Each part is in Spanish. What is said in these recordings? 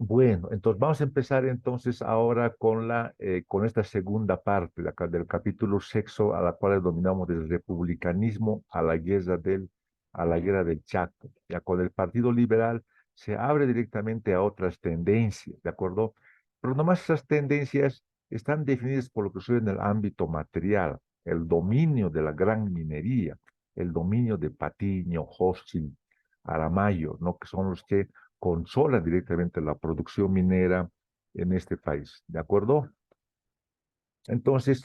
Bueno, entonces vamos a empezar entonces ahora con con esta segunda parte de acá, del capítulo sexto, a la cual denominamos del republicanismo a la guerra del Chaco. Ya con el Partido Liberal se abre directamente a otras tendencias, ¿de acuerdo? Pero nomás esas tendencias están definidas por lo que sucede en el ámbito material, el dominio de la gran minería, el dominio de Patiño, Hochschild, Aramayo, ¿no? Que son los que controla directamente la producción minera en este país, ¿de acuerdo? Entonces,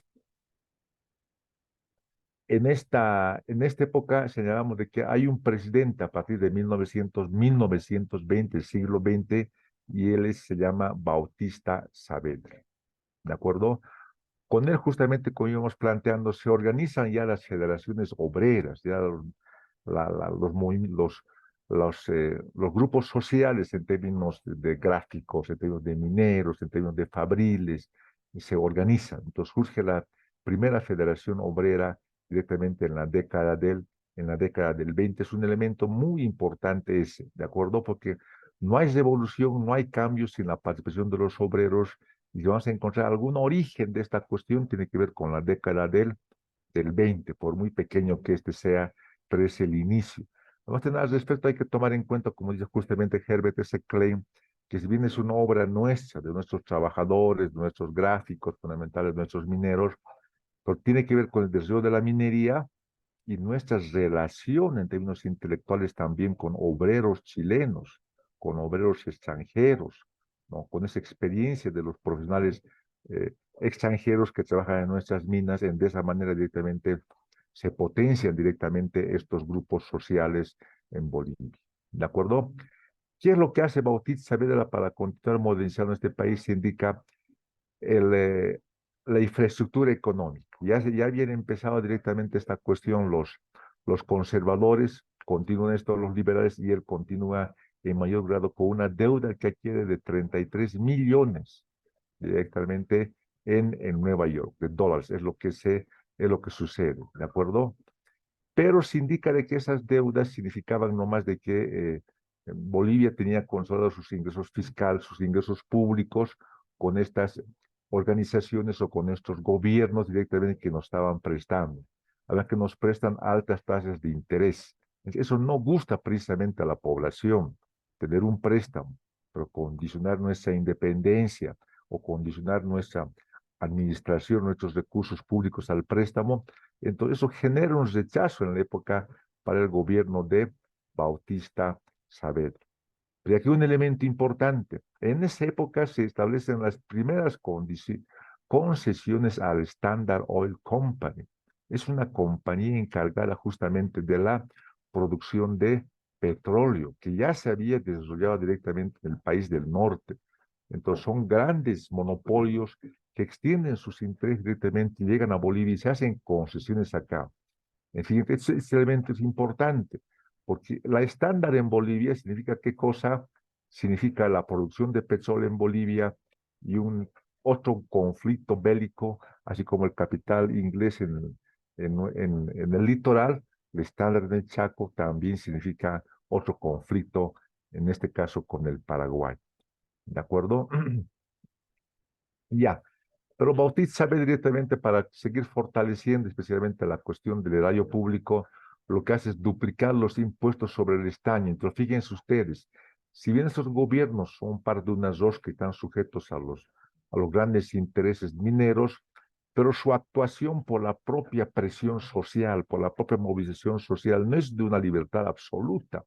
en esta época señalamos de que hay un presidente a partir de 1920, el siglo XX, y se llama Bautista Saavedra, ¿de acuerdo? Con él justamente, como íbamos planteando, se organizan ya las federaciones obreras, ya los grupos sociales en términos de gráficos, en términos de mineros, en términos de fabriles, y se organizan. Entonces surge la primera federación obrera directamente en la década del 20. Es un elemento muy importante ese, ¿de acuerdo? Porque no hay revolución, no hay cambios sin la participación de los obreros y si vamos a encontrar algún origen de esta cuestión, tiene que ver con la década del 20, por muy pequeño que este sea, pero es el inicio. Al respecto hay que tomar en cuenta, como dice justamente Herbert S. Klein, que si bien es una obra nuestra, de nuestros trabajadores, de nuestros gráficos fundamentales, de nuestros mineros, pero tiene que ver con el desarrollo de la minería y nuestra relación en términos intelectuales también con obreros chilenos, con obreros extranjeros, ¿no? Con esa experiencia de los profesionales extranjeros que trabajan en nuestras minas, de esa manera directamente se potencian directamente estos grupos sociales en Bolivia. ¿De acuerdo? ¿Qué es lo que hace Bautista Saavedra para continuar modernizando este país? Se indica el, la infraestructura económica. Ya habían empezado directamente esta cuestión los conservadores, continúan esto los liberales y él continúa en mayor grado con una deuda que adquiere de 33 millones directamente en Nueva York, de dólares, es lo que sucede, ¿de acuerdo? Pero se indica de que esas deudas significaban no más de que Bolivia tenía consolidados sus ingresos fiscales, sus ingresos públicos con estas organizaciones o con estos gobiernos directamente que nos estaban prestando, a las que nos prestan altas tasas de interés. Eso no gusta precisamente a la población, tener un préstamo, pero condicionar nuestra independencia o condicionar nuestra administración, nuestros recursos públicos al préstamo, entonces eso genera un rechazo en la época para el gobierno de Bautista Saavedra. Pero aquí un elemento importante. En esa época se establecen las primeras concesiones al Standard Oil Company. Es una compañía encargada justamente de la producción de petróleo, que ya se había desarrollado directamente en el país del norte. Entonces son grandes monopolios que extienden sus intereses directamente y llegan a Bolivia y se hacen concesiones acá. En fin, este elemento es importante, porque la estándar en Bolivia significa qué cosa, significa la producción de petróleo en Bolivia y un otro conflicto bélico, así como el capital inglés en el litoral, el estándar del Chaco también significa otro conflicto, en este caso con el Paraguay. ¿De acuerdo? Ya, pero Bautista sabe directamente para seguir fortaleciendo especialmente la cuestión del erario público, lo que hace es duplicar los impuestos sobre el estaño. Entonces, fíjense ustedes, si bien estos gobiernos son parte de unas dos que están sujetos a los grandes intereses mineros, pero su actuación por la propia presión social, por la propia movilización social, no es de una libertad absoluta,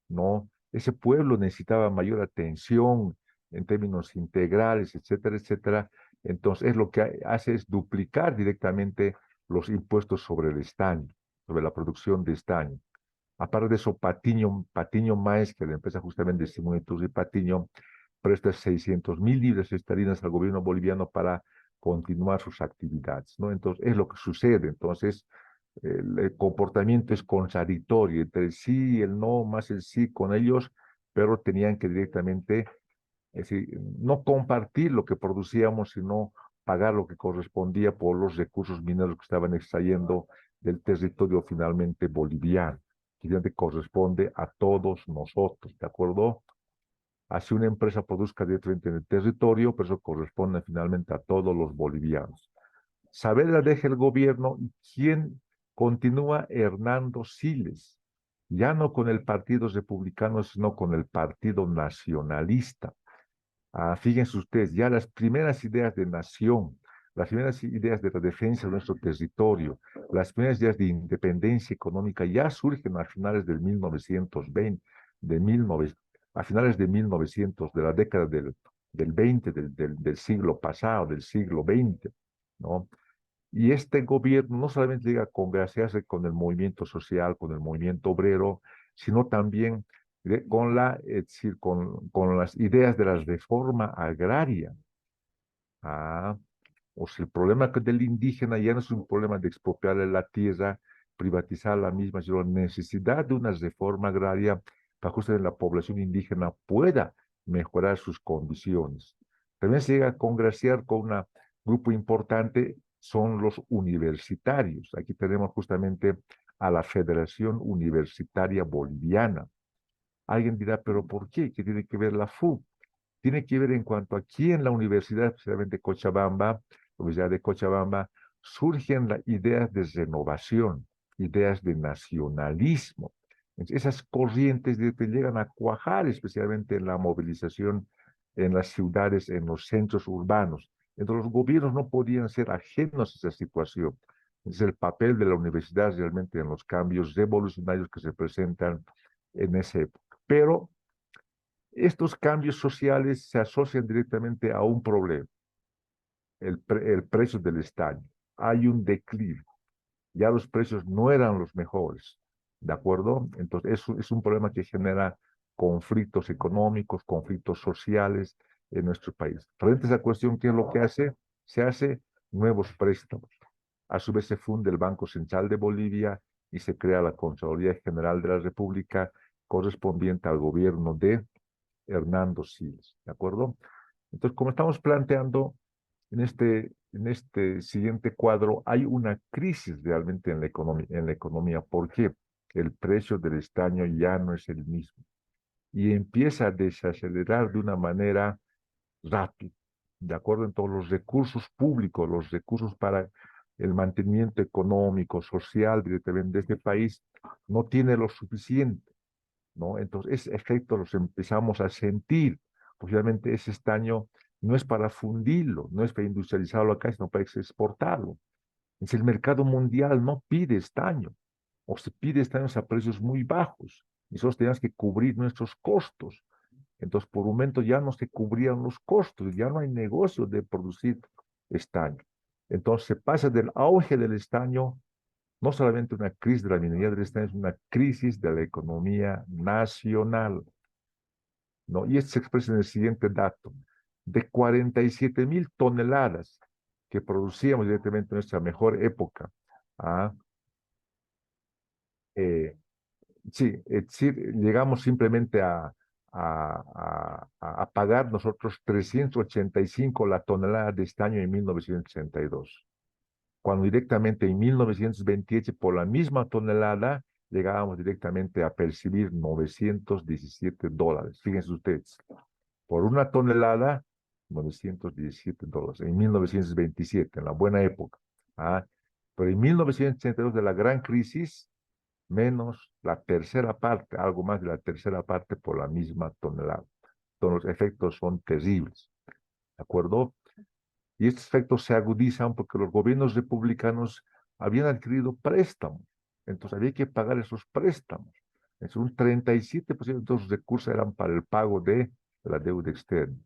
¿no? Ese pueblo necesitaba mayor atención en términos integrales, etcétera, etcétera. Entonces, es lo que hace es duplicar directamente los impuestos sobre el estaño, sobre la producción de estaño. Aparte de eso, Patiño Maes, que la empresa justamente de Simón Iturri Patiño, presta 600.000 libras esterlinas al gobierno boliviano para continuar sus actividades, ¿no? Entonces, es lo que sucede. Entonces, el comportamiento es contradictorio entre el sí y el no, más el sí con ellos, pero tenían que directamente, es decir, no compartir lo que producíamos, sino pagar lo que correspondía por los recursos mineros que estaban extrayendo del territorio finalmente boliviano, que finalmente corresponde a todos nosotros, ¿de acuerdo? así una empresa produzca directamente en el territorio, pero eso corresponde finalmente a todos los bolivianos. Saavedra deja el gobierno y ¿quién continúa? Hernando Siles, ya no con el Partido Republicano, sino con el Partido Nacionalista. Fíjense ustedes, ya las primeras ideas de nación, las primeras ideas de la defensa de nuestro territorio, las primeras ideas de independencia económica ya surgen a finales del 1920, a finales de 1900, de la década del 20, del siglo pasado, del siglo XX, ¿no? Y este gobierno no solamente llega a congraciarse con el movimiento social, con el movimiento obrero, sino también es decir, con las ideas de la reforma agraria. Ah, o sea, el problema del indígena ya no es un problema de expropiarle la tierra, privatizar la misma, sino la necesidad de una reforma agraria para que justamente la población indígena pueda mejorar sus condiciones. También se llega a congraciar con un grupo importante, son los universitarios. Aquí tenemos justamente a la Federación Universitaria Boliviana. Alguien dirá, pero ¿por qué? ¿Qué tiene que ver la FU? Tiene que ver en cuanto aquí en la Universidad, especialmente Cochabamba, Universidad de Cochabamba, surgen las ideas de renovación, ideas de nacionalismo. Entonces, esas corrientes te llegan a cuajar, especialmente en la movilización en las ciudades, en los centros urbanos. Entonces, los gobiernos no podían ser ajenos a esa situación. Es el papel de la universidad realmente en los cambios revolucionarios que se presentan en esa época. Pero estos cambios sociales se asocian directamente a un problema, el precio del estaño. Hay un declive, ya los precios no eran los mejores, ¿de acuerdo? Entonces, es un problema que genera conflictos económicos, conflictos sociales en nuestro país. Frente a esa cuestión, ¿qué es lo que hace? Se hace nuevos préstamos. A su vez se funde el Banco Central de Bolivia y se crea la Contraloría General de la República correspondiente al gobierno de Hernando Siles, ¿de acuerdo? Entonces, como estamos planteando en este siguiente cuadro, hay una crisis realmente en la economía. ¿Por qué? El precio del estaño ya no es el mismo y empieza a desacelerar de una manera rápida, ¿de acuerdo? En todos los recursos públicos, los recursos para el mantenimiento económico, social directamente de este país, no tiene lo suficiente, ¿no? Entonces, ese efecto los empezamos a sentir. Posiblemente ese estaño no es para fundirlo, no es para industrializarlo acá, sino para exportarlo. Entonces, el mercado mundial no pide estaño, o se pide estaños a precios muy bajos, y nosotros tenemos que cubrir nuestros costos. Entonces, por un momento ya no se cubrían los costos, ya no hay negocio de producir estaño. Entonces, se pasa del auge del estaño no solamente una crisis de la minería del estaño, es una crisis de la economía nacional, ¿no? Y esto se expresa en el siguiente dato. De 47.000 toneladas que producíamos directamente en nuestra mejor época, ¿ah? Eh, sí, es decir, llegamos simplemente a pagar nosotros 385 la tonelada de estaño en 1962, cuando directamente en 1928 por la misma tonelada llegábamos directamente a percibir $917. Fíjense ustedes, por una tonelada, $917 en 1927, en la buena época. ¿Ah? Pero en 1982 de la gran crisis, menos la tercera parte, algo más de la tercera parte por la misma tonelada. Entonces los efectos son terribles, ¿de acuerdo? Y estos efectos se agudizan porque los gobiernos republicanos habían adquirido préstamos. Entonces había que pagar esos préstamos. Entonces un 37% de los recursos eran para el pago de la deuda externa.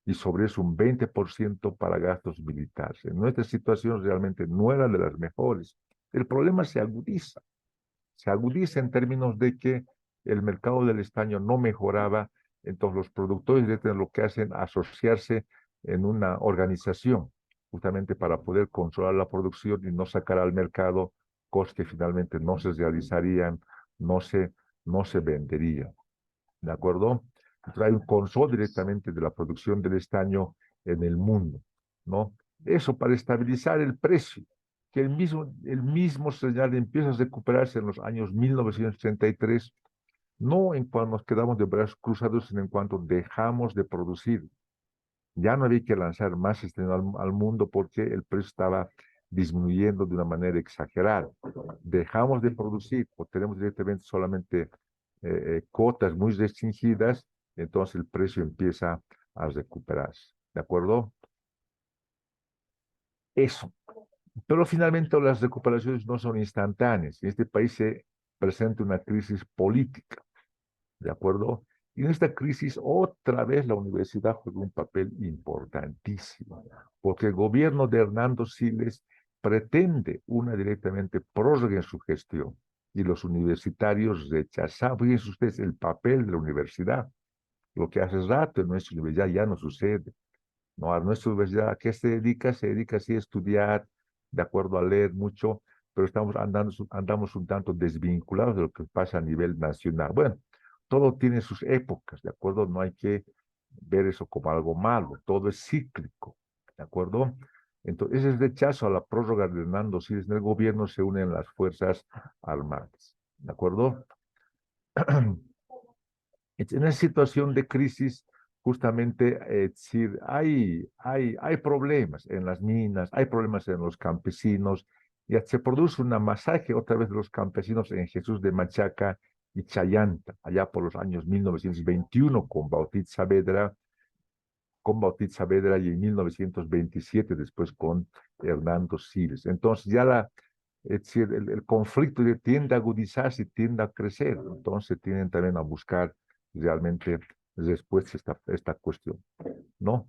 Y sobre eso un 20% para gastos militares. En nuestra situación realmente no era de las mejores. El problema se agudiza. Se agudiza en términos de que el mercado del estaño no mejoraba. Entonces los productores tienen lo que hacen asociarse en una organización, justamente para poder controlar la producción y no sacar al mercado cosas que finalmente no se realizarían, no se, no se venderían. ¿De acuerdo? Entonces hay un control directamente de la producción del estaño en el mundo, ¿no? Eso para estabilizar el precio, que el mismo señal empieza a recuperarse en los años 1933 no en cuanto nos quedamos de brazos cruzados, sino en cuanto dejamos de producir. Ya no había que lanzar más al mundo porque el precio estaba disminuyendo de una manera exagerada. Dejamos de producir o tenemos directamente solamente cuotas muy restringidas, entonces el precio empieza a recuperarse. ¿De acuerdo? Eso. Pero finalmente las recuperaciones no son instantáneas. En este país se presenta una crisis política. ¿De acuerdo? Y en esta crisis otra vez la universidad juega un papel importantísimo, porque el gobierno de Hernando Siles pretende una directamente prórroga en su gestión y los universitarios rechazaron. Fíjense ustedes el papel de la universidad, lo que hace rato en nuestra universidad ya no sucede. ¿No? A nuestra universidad, ¿a qué se dedica? Se dedica sí a estudiar, de acuerdo a leer mucho, pero andamos un tanto desvinculados de lo que pasa a nivel nacional. Bueno, todo tiene sus épocas, ¿de acuerdo? No hay que ver eso como algo malo, todo es cíclico, ¿de acuerdo? Entonces, ese rechazo a la prórroga de Hernando Siles en el gobierno se unen las Fuerzas Armadas, ¿de acuerdo? En esa situación de crisis, justamente, es decir, hay problemas en las minas, hay problemas en los campesinos, y se produce una masacre otra vez de los campesinos en Jesús de Machaca y Chayanta, allá por los años 1921 con Bautista Saavedra y en 1927 después con Hernando Siles. Entonces ya es decir, el conflicto tiende a agudizarse y tiende a crecer. Entonces tienen también a buscar realmente respuestas a esta cuestión, ¿no?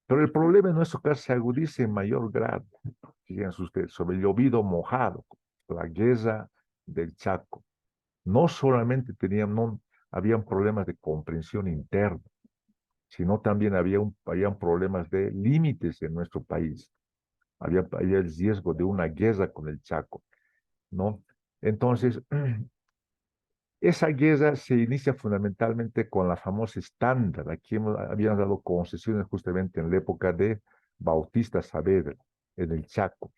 Pero el problema en nuestro caso se agudiza en mayor grado. Fíjense ustedes, sobre el llovido mojado, la guerra del Chaco. No solamente no, habían problemas de comprensión interna, sino también habían problemas de límites en nuestro país. Había el riesgo de una guerra con el Chaco, ¿no? Entonces, esa guerra se inicia fundamentalmente con la famosa estándar. Aquí habían dado concesiones justamente en la época de Bautista Saavedra, en el Chaco.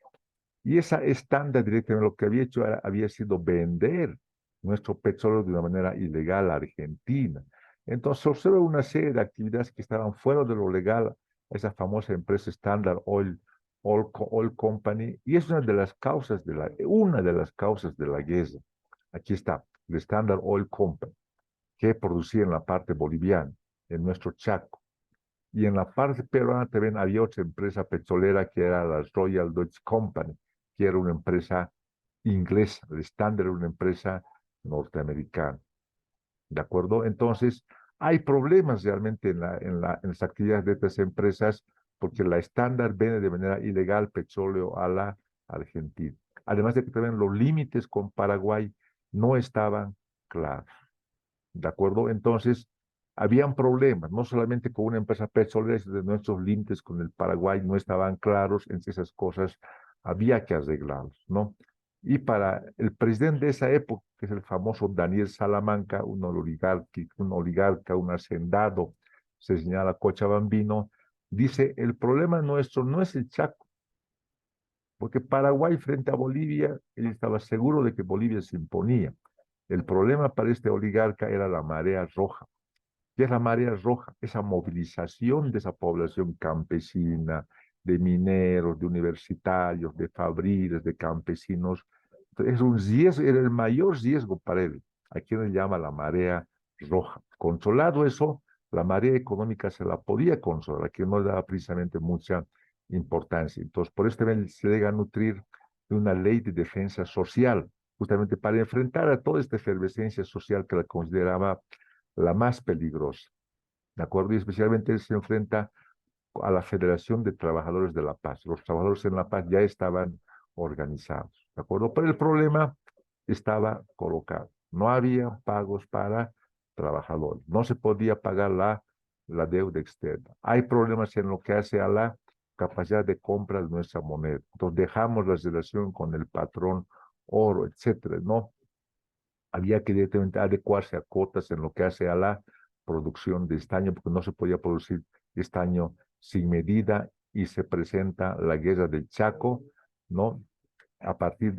Y esa estándar directamente lo que había hecho había sido vender nuestro petróleo de una manera ilegal a Argentina. Entonces, observa una serie de actividades que estaban fuera de lo legal, esa famosa empresa Standard Oil Company, y es una de las causas de la guerra. Aquí está, el Standard Oil Company, que producía en la parte boliviana, en nuestro Chaco. Y en la parte peruana también había otra empresa petrolera que era la Royal Dutch Company, que era una empresa inglesa. El Standard era una empresa norteamericana. ¿De acuerdo? Entonces, hay problemas realmente en las actividades de estas empresas porque la Standard vende de manera ilegal petróleo a la Argentina. Además de que también los límites con Paraguay no estaban claros. ¿De acuerdo? Entonces, habían problemas, no solamente con una empresa petrolera, sino de nuestros límites con el Paraguay no estaban claros, en esas cosas había que arreglarlos, ¿no? Y para el presidente de esa época, que es el famoso Daniel Salamanca, un oligarca, un hacendado, se señala cochabambino, dice, el problema nuestro no es el Chaco, porque Paraguay frente a Bolivia, él estaba seguro de que Bolivia se imponía. El problema para este oligarca era la marea roja. ¿Qué es la marea roja? Esa movilización de esa población campesina, de mineros, de universitarios, de fabriles, de campesinos. Es un riesgo, era el mayor riesgo para él, a quien él llama la marea roja. Controlado eso, la marea económica se la podía controlar, a quien no le daba precisamente mucha importancia. Entonces, por eso también se llega a nutrir de una ley de defensa social, justamente para enfrentar a toda esta efervescencia social que la consideraba la más peligrosa, ¿de acuerdo? Y especialmente él se enfrenta a la Federación de Trabajadores de la Paz. Los trabajadores en La Paz ya estaban organizados, ¿de acuerdo? Pero el problema estaba colocado. No había pagos para trabajadores. No se podía pagar la deuda externa. Hay problemas en lo que hace a la capacidad de compra de nuestra moneda. Entonces dejamos la relación con el patrón oro, etcétera, ¿no? Había que directamente adecuarse a cuotas en lo que hace a la producción de estaño, porque no se podía producir estaño sin medida y se presenta la guerra del Chaco, ¿no? A partir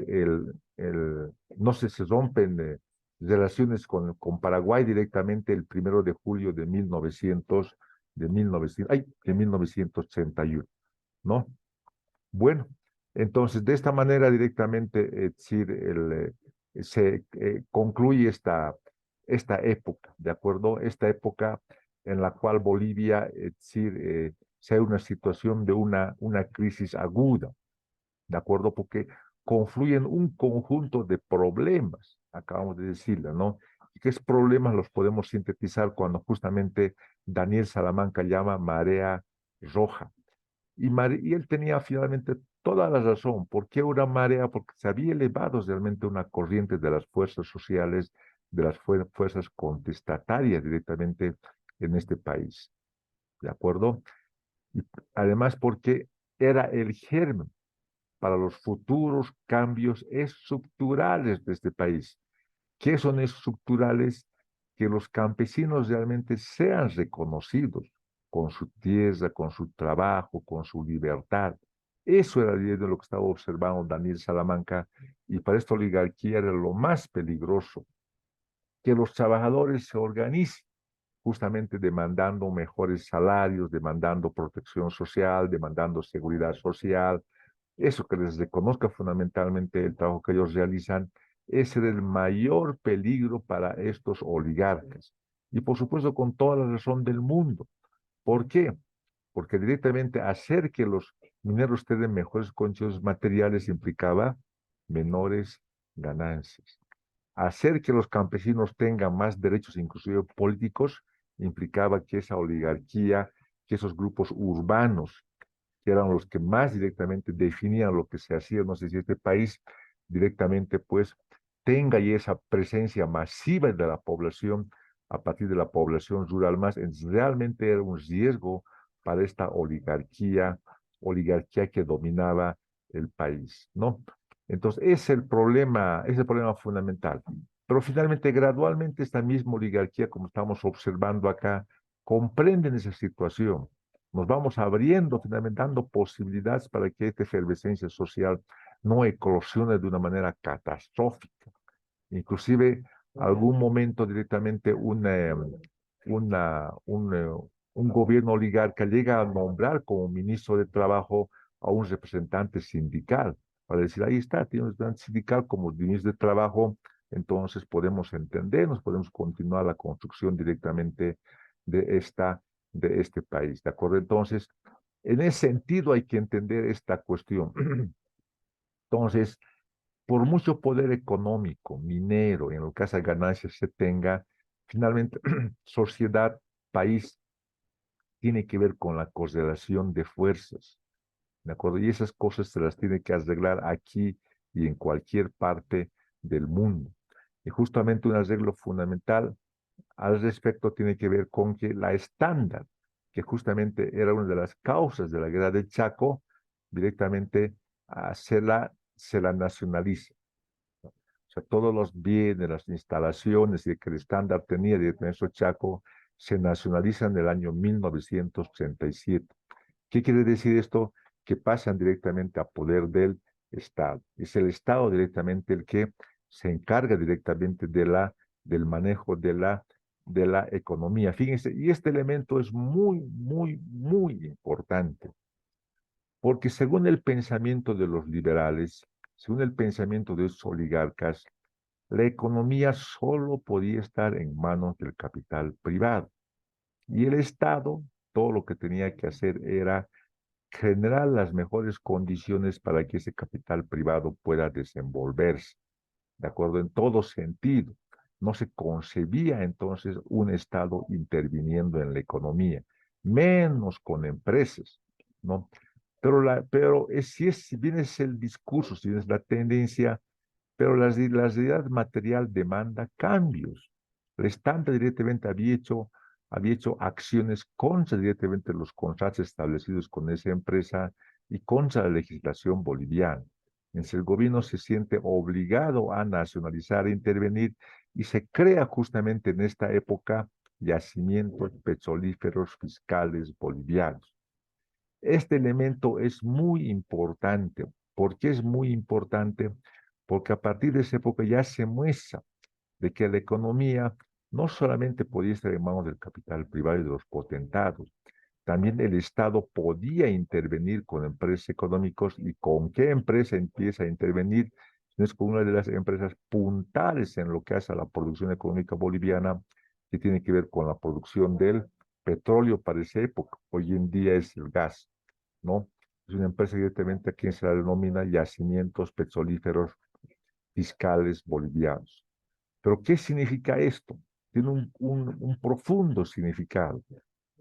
no se rompen relaciones con Paraguay directamente el 1 de julio de 1981, ¿no? Bueno, entonces de esta manera directamente, es decir, se concluye esta época, ¿de acuerdo? Esta época en la cual Bolivia, es decir, se una situación de una crisis aguda, ¿de acuerdo? Porque confluyen un conjunto de problemas, acabamos de decirlo, ¿no? Y que esos problemas los podemos sintetizar cuando justamente Daniel Salamanca llama marea roja. Y él tenía finalmente toda la razón. ¿Por qué una marea? Porque se había elevado realmente una corriente de las fuerzas sociales, de las fuerzas contestatarias directamente en este país. ¿De acuerdo? Y además porque era el germen para los futuros cambios estructurales de este país. ¿Qué son estructurales? Que los campesinos realmente sean reconocidos con su tierra, con su trabajo, con su libertad. Eso era lo que estaba observando Daniel Salamanca, y para esta oligarquía era lo más peligroso, que los trabajadores se organicen, justamente demandando mejores salarios, demandando protección social, demandando seguridad social, eso que les reconozca fundamentalmente el trabajo que ellos realizan. Ese es el mayor peligro para estos oligarcas. Y por supuesto con toda la razón del mundo. ¿Por qué? Porque directamente hacer que los mineros tengan mejores condiciones materiales implicaba menores ganancias. Hacer que los campesinos tengan más derechos, inclusive políticos, implicaba que esa oligarquía, que esos grupos urbanos, que eran los que más directamente definían lo que se hacía, no sé si este país directamente pues tenga ya esa presencia masiva de la población a partir de la población rural más, realmente era un riesgo para esta oligarquía que dominaba el país, ¿no? Entonces, es el problema fundamental. Pero finalmente, gradualmente, esta misma oligarquía, como estamos observando acá, comprenden esa situación. Nos vamos abriendo, finalmente, dando posibilidades para que esta efervescencia social no eclosione de una manera catastrófica. Inclusive, algún momento directamente un gobierno oligarca llega a nombrar como ministro de Trabajo a un representante sindical, para decir, ahí está, tiene un representante sindical como ministro de Trabajo, entonces podemos entendernos, podemos continuar la construcción directamente de, de este país, ¿de acuerdo? Entonces, en ese sentido hay que entender esta cuestión. Entonces, por mucho poder económico, minero, en el caso de ganancias se tenga, finalmente, sociedad, país, tiene que ver con la correlación de fuerzas, ¿de acuerdo? Y esas cosas se las tiene que arreglar aquí y en cualquier parte del mundo. Y justamente un arreglo fundamental al respecto tiene que ver con que la estándar, que justamente era una de las causas de la guerra del Chaco, directamente se la nacionaliza. O sea, todos los bienes, las instalaciones y que el estándar tenía directamente Chaco se nacionalizan en el año 1937. ¿Qué quiere decir esto? Que pasan directamente a poder del Estado. Es el Estado directamente el que se encarga directamente del manejo de la economía. Fíjense, y este elemento es muy, muy, muy importante, porque según el pensamiento de los liberales, según el pensamiento de los oligarcas, la economía solo podía estar en manos del capital privado. Y el Estado, todo lo que tenía que hacer era generar las mejores condiciones para que ese capital privado pueda desenvolverse, ¿de acuerdo? En todo sentido. No se concebía entonces un Estado interviniendo en la economía, menos con empresas, ¿no? Si bien es el discurso, si bien es la tendencia, pero la realidad material demanda cambios. El estándar directamente había hecho acciones contra directamente los contratos establecidos con esa empresa y contra la legislación boliviana. Entonces el gobierno se siente obligado a nacionalizar e intervenir, y se crea justamente en esta época yacimientos petrolíferos fiscales bolivianos. Este elemento es muy importante. ¿Por qué es muy importante? Porque a partir de esa época ya se muestra de que la economía no solamente podía estar en manos del capital privado y de los potentados, también el Estado podía intervenir con empresas económicas. ¿Y con qué empresa empieza a intervenir? Es con una de las empresas puntales en lo que hace a la producción económica boliviana, que tiene que ver con la producción del petróleo para esa época. Hoy en día es el gas, ¿no? Es una empresa directamente a quien se la denomina yacimientos petrolíferos fiscales bolivianos. Pero ¿qué significa esto? Tiene un profundo significado.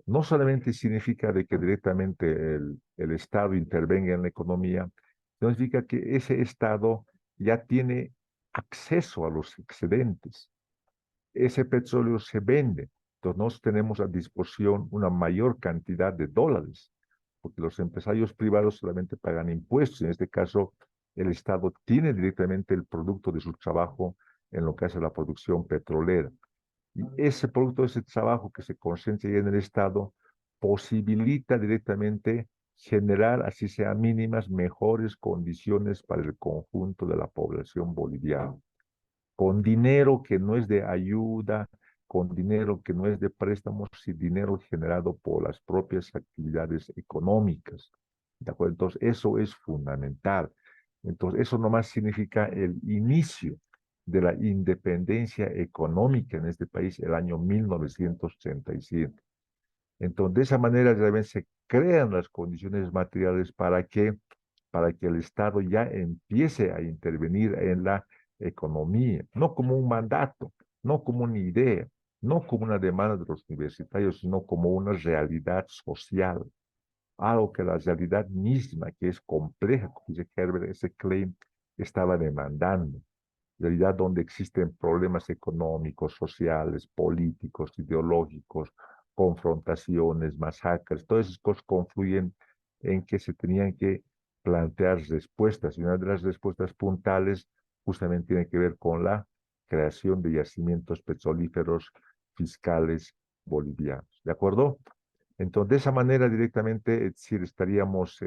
No solamente significa de que directamente el Estado intervenga en la economía, sino significa que ese Estado ya tiene acceso a los excedentes. Ese petróleo se vende. Entonces, nosotros tenemos a disposición una mayor cantidad de dólares, porque los empresarios privados solamente pagan impuestos. En este caso, el Estado tiene directamente el producto de su trabajo en lo que hace la producción petrolera. Y ese producto, ese trabajo que se concentra en el Estado, posibilita directamente generar, así sea mínimas, mejores condiciones para el conjunto de la población boliviana, con dinero que no es de ayuda, con dinero que no es de préstamos, sino dinero generado por las propias actividades económicas. ¿De acuerdo? Entonces, eso es fundamental. Entonces, eso nomás significa el inicio de la independencia económica en este país el año 1937. Entonces, de esa manera también se crean las condiciones materiales para que el Estado ya empiece a intervenir en la economía, no como un mandato, no como una idea, no como una demanda de los universitarios, sino como una realidad social, algo que la realidad misma, que es compleja, como dice Herbert S. Klein, estaba demandando. Realidad donde existen problemas económicos, sociales, políticos, ideológicos, confrontaciones, masacres, todas esas cosas confluyen en que se tenían que plantear respuestas. Y una de las respuestas puntales justamente tiene que ver con la creación de yacimientos petrolíferos fiscales bolivianos. ¿De acuerdo? Entonces, de esa manera directamente, es decir, estaríamos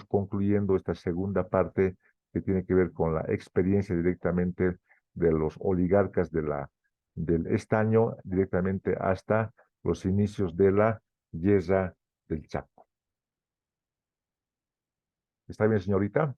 concluyendo esta segunda parte que tiene que ver con la experiencia directamente de los oligarcas del estaño directamente hasta los inicios de la guerra del Chaco. ¿Está bien, señorita?